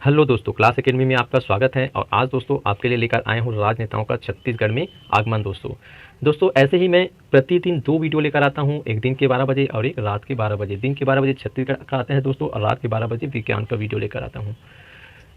Hello दोस्तों, class academy में आपका स्वागत है। और आज दोस्तों आपके लिए लेकर आए हूँ राजनेताओं का छत्तीसगढ़ में आगमन। दोस्तों ऐसे ही मैं प्रतिदिन दो वीडियो लेकर आता हूँ, एक दिन के 12 बजे और एक रात के 12 बजे। दिन के 12 बजे छत्तीसगढ़ का आते हैं दोस्तों, और रात के 12 बजे विज्ञान का वीडियो लेकर आता हूँ।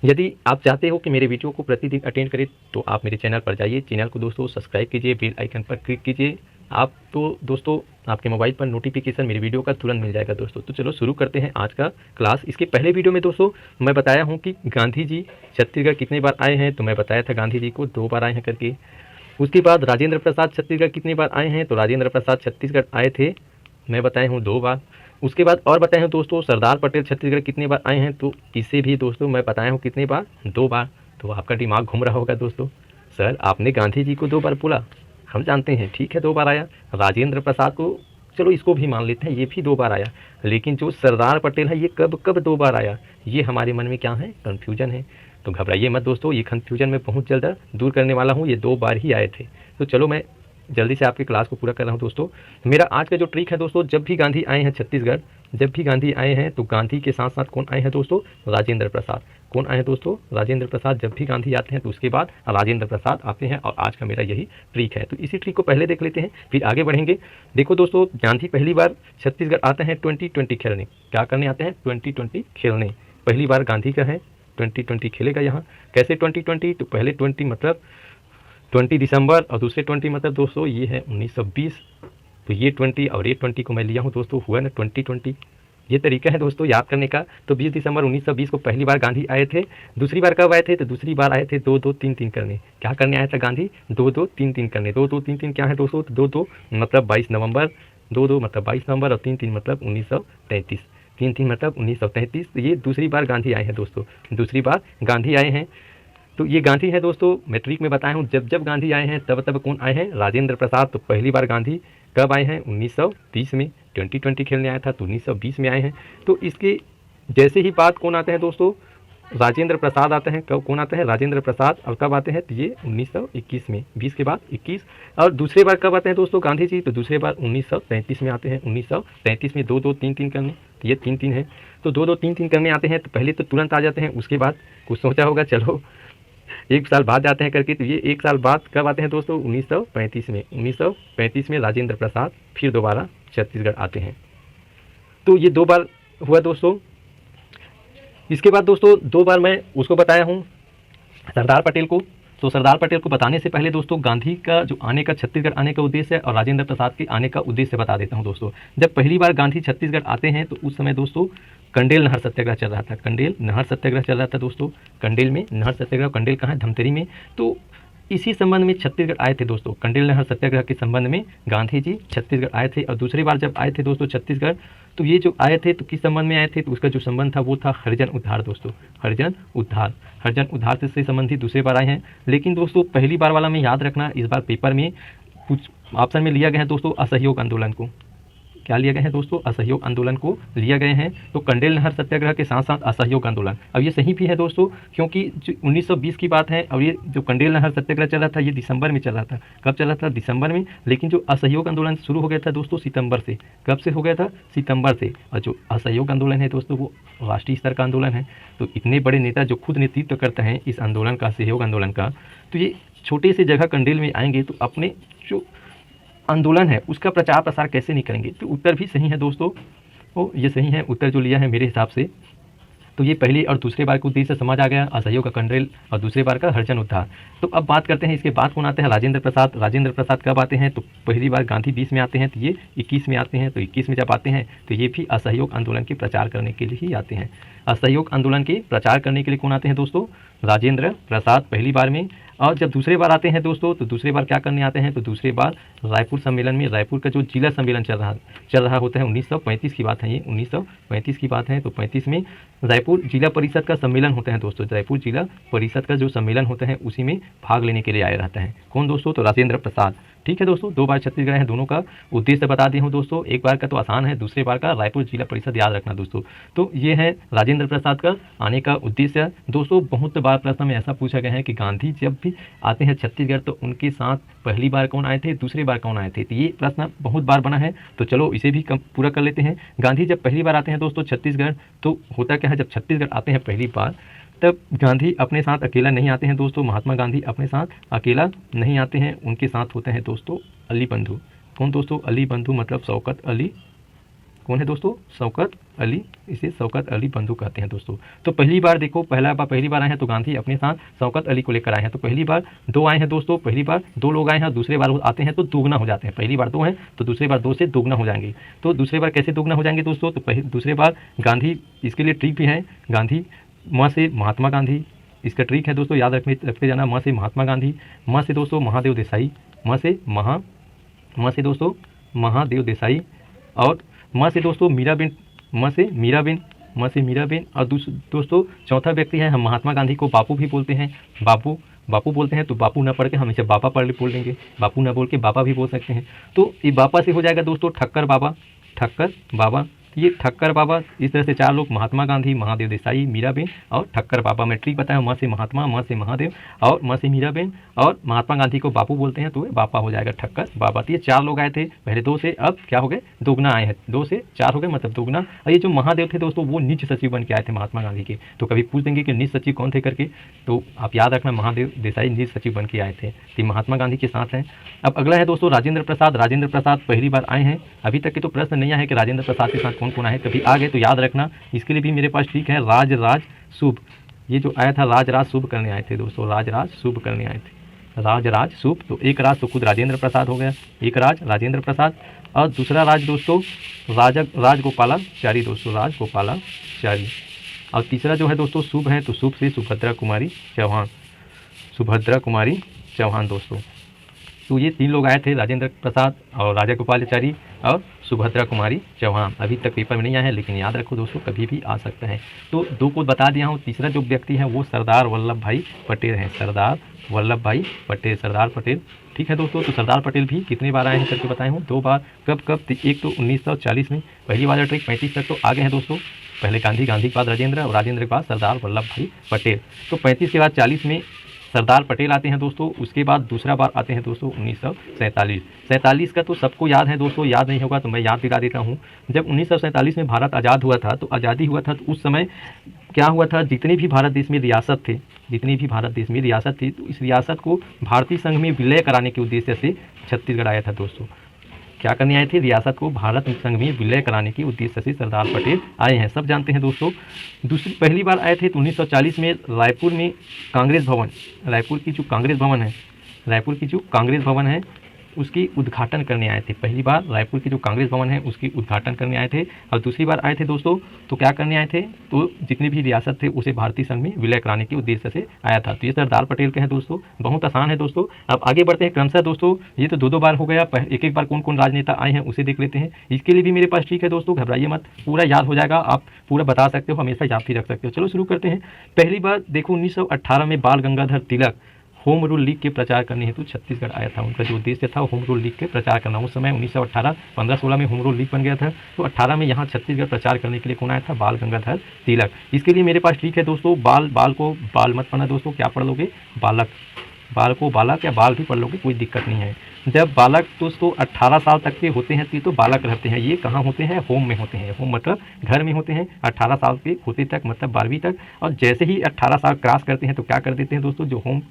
यदि आप चाहते हो कि मेरे वीडियो को प्रतिदिन अटेंड करें तो आप मेरे चैनल पर जाइए, चैनल को दोस्तों सब्सक्राइब कीजिए, बेल आइकन पर क्लिक कीजिए। आप तो दोस्तों आपके मोबाइल पर नोटिफिकेशन मेरे वीडियो का तुरंत मिल जाएगा दोस्तों। तो चलो शुरू करते हैं आज का क्लास। इसके पहले वीडियो में दोस्तों मैं बताया हूँ कि गांधी जी छत्तीसगढ़ कितने बार आए हैं, तो मैं बताया था गांधी जी को 2 बार आए हैं करके। उसके बाद राजेंद्र प्रसाद छत्तीसगढ़ कितनी बार आए हैं, तो राजेंद्र प्रसाद छत्तीसगढ़ आए थे, मैं बताया हूँ 2 बार। उसके बाद और बताया हूँ दोस्तों सरदार पटेल छत्तीसगढ़ कितनी बार आए हैं, तो इसे भी दोस्तों मैं बताया हूँ कितनी बार, 2 बार। तो आपका दिमाग घूम रहा होगा दोस्तों, सर आपने गांधी जी को 2 बार बोला, हम जानते हैं ठीक है 2 बार आया। राजेंद्र प्रसाद को चलो इसको भी मान लेते हैं, ये भी 2 बार आया। लेकिन जो सरदार पटेल है ये कब कब 2 बार आया, ये हमारे मन में क्या है, कन्फ्यूजन है। तो घबराइए मत दोस्तों, ये कन्फ्यूजन मैं बहुत जल्द दूर करने वाला हूँ। ये 2 बार ही आए थे। तो चलो मैं जल्दी से आपकी क्लास को पूरा कर रहा हूँ दोस्तों। मेरा आज का जो ट्रिक है दोस्तों, जब भी गांधी आए हैं छत्तीसगढ़, जब भी गांधी आए हैं तो गांधी के साथ साथ कौन आए हैं दोस्तों, राजेंद्र प्रसाद। कौन आए हैं दोस्तों, राजेंद्र प्रसाद। जब भी गांधी आते हैं तो उसके बाद राजेंद्र प्रसाद आते हैं। और आज का मेरा यही ट्रिक है। तो इसी ट्रिक को पहले देख लेते हैं, फिर आगे बढ़ेंगे। देखो दोस्तों, गांधी पहली बार छत्तीसगढ़ आते हैं 2020 खेलने। क्या करने आते हैं, 2020 खेलने। पहली बार गांधी का है, 2020 खेलेगा यहाँ। कैसे 2020, तो पहले 20 मतलब 20 दिसंबर और दूसरे 20 मतलब दोस्तों ये है 1920। तो ये 20 और ये 20 को मैं लिया हूँ दोस्तों, हुआ ना 2020। ये तरीका है दोस्तों याद करने का। तो 20 दिसंबर 1920 को पहली बार गांधी आए थे। दूसरी बार कब आए थे, तो दूसरी बार आए थे 2-2-3-3 करने। क्या करने आया था गांधी, 2-2-3-3 करने। 2-2-3-3 क्या है दोस्तों, 2-2 मतलब 22 नवंबर, 2-2 मतलब 22 नवंबर और 3-3 मतलब 1933। 3-3 मतलब 1933। ये दूसरी बार गांधी आए हैं दोस्तों, दूसरी बार गांधी आए हैं। तो ये गांधी है दोस्तों, मैट्रिक में बताया हूँ जब जब गांधी आए हैं तब तब कौन आए हैं, राजेंद्र प्रसाद। तो पहली बार गांधी कब आए हैं, 1920 में। 2020 खेलने आया था तो 1920 में आए हैं। तो इसके जैसे ही बात कौन आते हैं दोस्तों, राजेंद्र प्रसाद आते हैं। कब कौन आते हैं, राजेंद्र प्रसाद। और कब आते हैं, तो ये 1921 में, 20 के बाद 21। और दूसरे बार कब आते हैं दोस्तों गांधी जी, तो दूसरे बार 1933 में आते हैं। 1933 में 2-2-3-3 करने, तो ये 3-3 है। तो 2-2-3-3 करने आते हैं। तो पहले तो तुरंत आ जाते हैं, उसके बाद कुछ सोचा होगा चलो 1 साल बाद जाते हैं करके। तो ये 1 साल बाद कब आते हैं दोस्तों, 1935 में। 1935 में राजेंद्र प्रसाद फिर दोबारा छत्तीसगढ़ आते हैं। तो ये 2 बार हुआ दोस्तों। इसके बाद दोस्तों 2 बार मैं उसको बताया हूँ सरदार पटेल को। तो सरदार पटेल को बताने से पहले दोस्तों गांधी का जो आने का, छत्तीसगढ़ आने का उद्देश्य है और राजेंद्र प्रसाद के आने का उद्देश्य बता देता हूं दोस्तों। जब पहली बार गांधी छत्तीसगढ़ आते हैं तो उस समय दोस्तों कंडेल नहर सत्याग्रह चल रहा था। कंडेल नहर सत्याग्रह चल रहा था दोस्तों। कंडेल में नहर सत्याग्रह, कंडेल कहाँ है, धमतरी में। तो इसी संबंध में छत्तीसगढ़ आए थे दोस्तों। कंडेल नहर सत्याग्रह के संबंध में गांधी जी छत्तीसगढ़ आए थे। और दूसरी बार जब आए थे दोस्तों छत्तीसगढ़, तो ये जो आए थे तो किस संबंध में आए थे, तो उसका जो संबंध था वो था हरिजन उद्धार दोस्तों। हरिजन उद्धार, हरिजन उद्धार से संबंधित दूसरी बार आए हैं। लेकिन दोस्तों पहली बार वाला में याद रखना, इस बार पेपर में कुछ ऑप्शन में लिया गया है दोस्तों असहयोग आंदोलन को। क्या लिया गया है दोस्तों, असहयोग आंदोलन को लिया गए हैं। तो कंडेल नहर सत्याग्रह के साथ साथ असहयोग आंदोलन। अब ये सही भी है दोस्तों, क्योंकि जो 1920 की बात है और ये जो कंडेल नहर सत्याग्रह चल रहा था ये दिसंबर में चल रहा था। कब चल रहा था, दिसंबर में। लेकिन जो असहयोग आंदोलन शुरू हो गया था दोस्तों सितंबर से। कब से हो गया था, सितंबर से। और जो असहयोग आंदोलन है दोस्तों वो राष्ट्रीय स्तर का आंदोलन है। तो इतने बड़े नेता जो खुद नेतृत्व करते हैं इस आंदोलन का, असहयोग आंदोलन का, तो ये छोटे से जगह कंडेल में आएंगे तो अपने जो आंदोलन है उसका प्रचार प्रसार कैसे नहीं करेंगे। तो उत्तर भी सही है दोस्तों, वो ये सही है उत्तर जो लिया है मेरे हिसाब से। तो ये पहली और दूसरे बार के उद्देश्य समझ आ गया, असहयोग का कंडेल और दूसरे बार का हरिजन उद्धार। तो अब बात करते हैं इसके बाद कौन आते हैं, राजेंद्र प्रसाद। राजेंद्र प्रसाद कब आते हैं, तो पहली बार गांधी 20 में आते हैं, तो ये 21 में आते हैं। तो 21 में जब आते हैं तो ये भी असहयोग आंदोलन के प्रचार करने के लिए ही आते हैं। असहयोग आंदोलन के प्रचार करने के लिए कौन आते हैं दोस्तों, राजेंद्र प्रसाद पहली बार में। और जब दूसरे बार आते हैं दोस्तों तो दूसरे बार क्या करने आते हैं, तो दूसरे बार रायपुर सम्मेलन में, रायपुर का जो जिला सम्मेलन चल रहा होता है, 1935 की बात है ये, 1935 की बात है। तो 35 में रायपुर जिला परिषद का सम्मेलन होता है दोस्तों। रायपुर जिला परिषद का जो सम्मेलन होता है उसी में भाग लेने के लिए आए रहता है। कौन दोस्तों, तो राजेंद्र प्रसाद। ठीक है दोस्तों, 2 बार छत्तीसगढ़ है, दोनों का उद्देश्य बता दिया हूँ दोस्तों। एक बार का तो आसान है, दूसरे बार का रायपुर जिला परिषद याद रखना दोस्तों। तो ये है राजेंद्र प्रसाद का आने का उद्देश्य दोस्तों। बहुत बार प्रश्न में ऐसा पूछा गया है कि गांधी जब भी आते हैं छत्तीसगढ़ तो उनके साथ पहली बार कौन आए थे, दूसरी बार कौन आए थे। तो ये प्रश्न बहुत बार बना है, तो चलो इसे भी पूरा कर लेते हैं। गांधी जब पहली बार आते हैं दोस्तों छत्तीसगढ़, तो होता क्या है, जब छत्तीसगढ़ आते हैं पहली बार तब गांधी अपने साथ अकेला नहीं आते हैं दोस्तों, महात्मा गांधी अपने साथ अकेला नहीं आते हैं, उनके साथ होते हैं दोस्तों अली बंधु। कौन दोस्तों? अली बंधु मतलब शौकत अली। कौन है दोस्तों? शौकत अली, इसे शौकत अली बंधु कहते हैं दोस्तों। तो पहली बार देखो, पहली बार आए हैं तो गांधी अपने साथ शौकत अली को लेकर आए हैं। तो पहली बार 2 आए हैं दोस्तों, पहली बार 2 लोग आए हैं, दूसरे बार आते हैं तो दुगना हो जाते हैं। पहली बार 2 हैं तो दूसरी बार 2 से दुगना हो जाएंगे। तो दूसरी बार कैसे दुगना हो जाएंगे दोस्तों? तो दूसरे बार गांधी, इसके लिए ट्रिक भी है, गांधी म से महात्मा गांधी, इसका ट्रिक है दोस्तों, याद रखते जाना। म से महात्मा गांधी, म से दोस्तों महादेव देसाई, म से दोस्तों महादेव देसाई, और म से दोस्तों मीराबेन, म से मीराबेन। और दोस्तों चौथा व्यक्ति है, हम महात्मा गांधी को बापू भी बोलते हैं, बापू बोलते हैं। तो बापू ना पढ़ के हम इसे बाबा बोल देंगे, बापू ना बोल के बाबा भी बोल सकते हैं। तो ये बाबा से हो जाएगा दोस्तों ठक्कर बाबा। ये ठक्कर बाबा, इस तरह से 4 लोग, महात्मा गांधी, महादेव देसाई, मीराबेन और ठक्कर बाबा। मैं ट्रिक बताया, म से महात्मा, म से महादेव और म से मीराबेन, और महात्मा गांधी को बापू बोलते हैं तो बापा हो जाएगा ठक्कर बाबा। तो ये 4 लोग आए थे, पहले 2 से, अब क्या हो गए? दुगना आए हैं, 2 से 4 हो गए मतलब दुगना। और ये जो महादेव थे दोस्तों वो निज सचिव बन के आए थे महात्मा गांधी के। तो कभी पूछ देंगे कि निज सचिव कौन थे करके, तो आप याद रखना महादेव देसाई निज सचिव बन के आए थे, तो महात्मा गांधी के साथ हैं। अब अगला है दोस्तों राजेंद्र प्रसाद पहली बार आए हैं। अभी तक के तो प्रश्न नहीं आया है कि राजेंद्र प्रसाद के साथ कौन कौन आए, कभी आ गए तो याद रखना। इसके लिए भी मेरे पास ठीक है, राज शुभ, ये जो आया था राज शुभ करने आए थे दोस्तों, राज शुभ करने आए थे, राज शुभ। तो एक राज तो खुद राजेंद्र प्रसाद हो गया, एक राज राजेंद्र प्रसाद, और दूसरा राज दोस्तों राजगोपालाचारी दोस्तों, राजगोपालाचारी। और तीसरा जो है दोस्तों शुभ है, तो शुभ से सुभद्रा कुमारी चौहान दोस्तों। तो ये 3 लोग आए थे, राजेंद्र प्रसाद और राजगोपालाचारी और सुभद्रा कुमारी चौहान। अभी तक पेपर में नहीं आया है लेकिन याद रखो दोस्तों, कभी भी आ सकता है। तो 2 को बता दिया हूँ। तीसरा जो व्यक्ति है वो सरदार वल्लभ भाई पटेल हैं, सरदार वल्लभ भाई पटेल। ठीक है दोस्तों। तो सरदार पटेल भी कितनी बार आए हैं करके बताए हूँ, 2 बार। कब? एक तो 1940 में, पहली वाला ट्रिक। 35 तक तो आगे हैं दोस्तों, पहले गांधी के बाद राजेंद्र और राजेंद्र के बाद सरदार वल्लभ भाई पटेल। तो 35 के बाद 40 में सरदार पटेल आते हैं दोस्तों। उसके बाद दूसरा बार आते हैं दोस्तों 1947 का तो सबको याद है दोस्तों, याद नहीं होगा तो मैं याद दिला देता हूँ। जब 1947 में भारत आज़ाद हुआ था, तो आज़ादी हुआ था तो उस समय क्या हुआ था, जितने भी भारत देश में रियासत थी, तो इस रियासत को भारतीय संघ में विलय कराने के उद्देश्य से छत्तीसगढ़ आया था दोस्तों। क्या करने आए थे? रियासत को भारत संघ में विलय कराने के उद्देश्य से सरदार पटेल आए हैं, सब जानते हैं दोस्तों। पहली बार आए थे तो 1940 में रायपुर में कांग्रेस भवन, रायपुर की जो कांग्रेस भवन है उसकी उद्घाटन करने आए थे। पहली बार रायपुर की जो कांग्रेस भवन है उसकी उद्घाटन करने आए थे। और दूसरी बार आए थे दोस्तों तो क्या करने आए थे, तो जितनी भी रियासत थे उसे भारतीय संघ में विलय कराने के उद्देश्य से आया था। तो ये सरदार पटेल के हैं दोस्तों, बहुत आसान है दोस्तों। अब आगे बढ़ते हैं क्रमशः दोस्तों, ये तो 2 बार हो गया, एक बार कौन कौन राजनेता आए हैं उसे देख लेते हैं। इसके लिए भी मेरे पास ठीक है दोस्तों, घबराइए मत, पूरा याद हो जाएगा, आप पूरा बता सकते हो, हमेशा याद भी रख सकते हो। चलो शुरू करते हैं। पहली बार देखो 1918 में बाल Gangadhar Tilak home rule league के प्रचार करने हेतु छत्तीसगढ़ आया था। उनका जो उद्देश्य था होम रूल लीग के प्रचार करना। उस समय 1918 15-16 में होम रूल लीग बन गया था, तो 18 में यहाँ छत्तीसगढ़ प्रचार करने के लिए कौन आया था? बाल गंगाधर तिलक। इसके लिए मेरे पास ठीक है दोस्तों, बाल को बाल मत पढ़ना दोस्तों, क्या पढ़ लोगे? बालक, बाल को बालक या बाल भी पढ़ लोगे, कोई दिक्कत नहीं है। जब बालक दोस्तों 18 साल तक के होते हैं तो बालक रहते हैं। ये कहाँ होते हैं? होम में होते हैं। होम मतलब घर में होते हैं 18 साल के होते तक, मतलब 12वीं तक। और जैसे ही 18 साल क्रॉस करते हैं तो क्या कर देते हैं दोस्तों, जो होम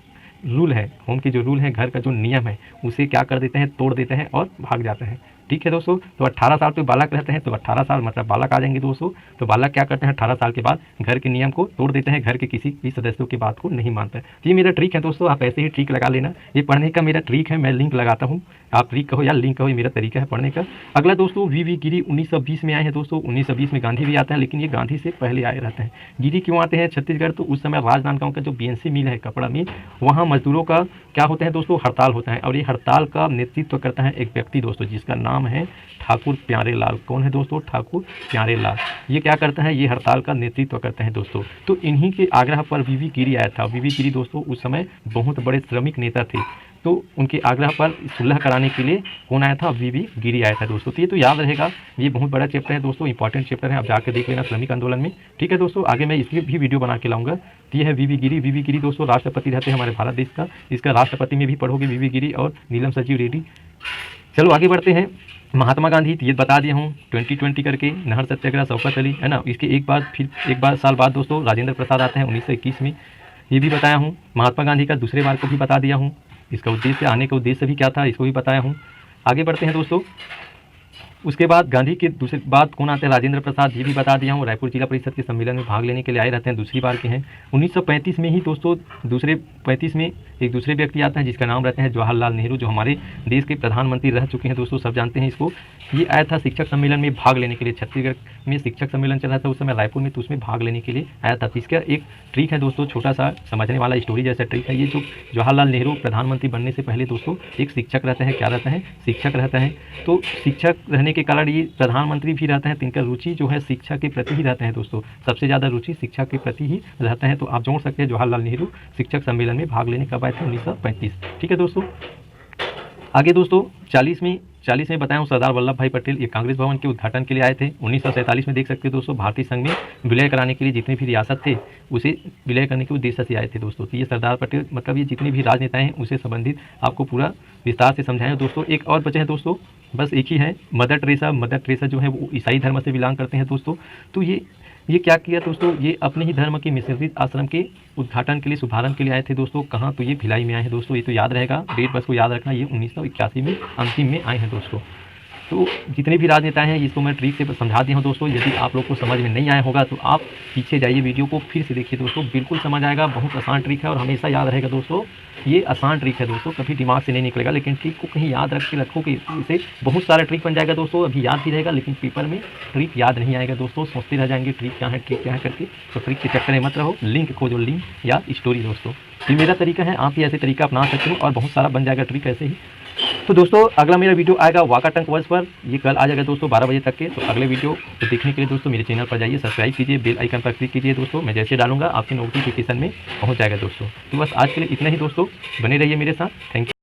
रूल है, होम की जो रूल है, घर का जो नियम है, उसे क्या कर देते हैं? तोड़ देते हैं और भाग जाते हैं। ठीक है दोस्तों। तो 18 साल तो बालक रहते हैं, तो 18 साल मतलब बालक आ जाएंगे दोस्तों। तो बालक क्या करते हैं? 18 साल के बाद घर के नियम को तोड़ देते हैं, घर के किसी भी सदस्यों की बात को नहीं मानते। ये मेरा ट्रिक है दोस्तों, आप ऐसे ही ट्रिक लगा लेना। ये पढ़ने का मेरा ट्रिक है, मैं लिंक लगाता हूँ, आप ट्रिक कहो या लिंक कहो, ये मेरा तरीका है पढ़ने का। अगला दोस्तों वी गिरी 1920 में आए हैं दोस्तों। 1920 में गांधी भी आते हैं, लेकिन ये गांधी से पहले आए रहते हैं। गिरी क्यों आते हैं छत्तीसगढ़? तो उस समय राजनांदगांव का जो बीएनसी मिल है, कपड़ा मिल, वहाँ मजदूरों का क्या होता है दोस्तों? हड़ताल होता है। और ये हड़ताल का नेतृत्व करता है एक व्यक्ति दोस्तों, जिसका नाम है ठाकुर प्यारे लाल। कौन है दोस्तों? ठाकुर प्यारे लाल। ये क्या करता है? ये हड़ताल का नेतृत्व करते हैं दोस्तों। तो इन्हीं के आग्रह पर वी गिरी आया था। वी गिरी दोस्तों उस समय बहुत बड़े श्रमिक नेता थे, तो उनके आग्रह पर सुलह कराने के लिए कौन आया था? वी गिरी आया था दोस्तों। तो ये तो याद रहेगा, ये बहुत बड़ा चैप्टर है दोस्तों, इंपॉर्टेंट चैप्टर है, आप जाकर देख लेना श्रमिक आंदोलन में। ठीक है दोस्तों, आगे मैं इसकी भी वीडियो बना के लाऊंगा। तो ये है वी गिरी दोस्तों, राष्ट्रपति रहते हैं हमारे भारत देश का। इसका राष्ट्रपति में भी पढ़ोगे वी गिरी और नीलम संजीव रेड्डी। चलो आगे बढ़ते हैं। महात्मा गांधी ये बता दिया हूँ 2020 करके, नहर सत्याग्रह, शौकत अली, है ना। इसके एक बार साल बाद दोस्तों राजेंद्र प्रसाद आते हैं 1921 में, ये भी बताया हूँ। महात्मा गांधी का दूसरे बार को भी बता दिया हूँ, इसका उद्देश्य, आने का उद्देश्य भी क्या था इसको भी बताया हूँ। आगे बढ़ते हैं दोस्तों। उसके बाद गांधी के दूसरे बाद कौन आते हैं, राजेंद्र प्रसाद, ये भी बता दिया हूँ। रायपुर जिला परिषद के सम्मेलन में भाग लेने के लिए आए रहते हैं, दूसरी बार के हैं। 1935 में ही दोस्तों दूसरे 35 में एक दूसरे व्यक्ति आता है जिसका नाम रहते हैं जवाहरलाल नेहरू, जो हमारे देश के प्रधानमंत्री रह चुके हैं दोस्तों, सब जानते हैं इसको। ये आया था शिक्षक सम्मेलन में भाग लेने के लिए, छत्तीसगढ़ में शिक्षक सम्मेलन चल रहा था उस समय रायपुर में, तो उसमें भाग लेने के लिए आया था। तो इसका एक ट्रिक है दोस्तों, छोटा सा समझने वाला स्टोरी जैसा ट्रिक है ये। जो जवाहरलाल नेहरू प्रधानमंत्री बनने से पहले दोस्तों एक शिक्षक रहते हैं, क्या रहते हैं, शिक्षक रहते हैं। तो शिक्षक रहने के कारण ये प्रधानमंत्री भी रहते हैं, तो इनका रुचि जो है शिक्षा के प्रति ही रहते हैं दोस्तों, सबसे ज़्यादा रुचि शिक्षा के प्रति ही रहते हैं। तो आप जोड़ सकते हैं जवाहरलाल नेहरू शिक्षक सम्मेलन में भाग लेने कब आए थे, 1935। ठीक है दोस्तों। आगे दोस्तों 40 में बताया हूँ सरदार वल्लभ भाई पटेल ये कांग्रेस भवन के उद्घाटन के लिए आए थे। 1947 में देख सकते हैं दोस्तों, भारतीय संघ में विलय कराने के लिए जितने भी रियासत थे उसे विलय करने के उद्देश्य से आए थे दोस्तों। तो ये सरदार पटेल मतलब ये जितने भी राजनेता हैं उसे संबंधित आपको पूरा विस्तार से समझाएं दोस्तों। एक और बचे हैं दोस्तों, बस एक ही है, मदर टेरेसा जो है वो ईसाई धर्म से बिलोंग करते हैं दोस्तों। तो ये क्या किया दोस्तों, ये अपने ही धर्म के मिशनरी आश्रम के उद्घाटन के लिए, शुभारंभ के लिए आए थे दोस्तों। कहाँ, तो ये भिलाई में आए हैं दोस्तों, ये तो याद रहेगा, डेट बस को याद रखना, ये 1981 में अंतिम में आए हैं दोस्तों। तो जितने भी राजनेता हैं इसको मैं ट्रिक से समझा दिया हूँ दोस्तों। यदि आप लोग को समझ में नहीं आया होगा तो आप पीछे जाइए, वीडियो को फिर से देखिए दोस्तों, बिल्कुल समझ आएगा। बहुत आसान ट्रिक है और हमेशा याद रहेगा दोस्तों, ये आसान ट्रिक है दोस्तों, कभी दिमाग से नहीं निकलेगा, लेकिन ट्रिक को कहीं याद रख के रखो कि इससे बहुत सारा ट्रिक बन जाएगा दोस्तों। अभी याद भी रहेगा लेकिन पेपर में ट्रिक याद नहीं आएगा दोस्तों, सोचते रह जाएंगे ट्रिक क्या है करके। तो ट्रिक के चक्कर में मत रहो, लिंक खोजो, लिंक या स्टोरी दोस्तों। ये मेरा तरीका है, आप भी ऐसे तरीका अपना सकते हो और बहुत सारा बन जाएगा ट्रिक ऐसे ही। तो दोस्तों अगला मेरा वीडियो आएगा वाकाटंक वर्ष पर, ये कल आ जाएगा दोस्तों 12 बजे तक के। तो अगले वीडियो को देखने के लिए दोस्तों मेरे चैनल पर जाइए, सब्सक्राइब कीजिए, बेल आइकन पर क्लिक कीजिए दोस्तों, मैं जैसे डालूंगा आपके नोटिफिकेशन में पहुंच जाएगा दोस्तों। तो बस आज के लिए इतना ही दोस्तों, बने रहिए मेरे साथ, थैंक यू।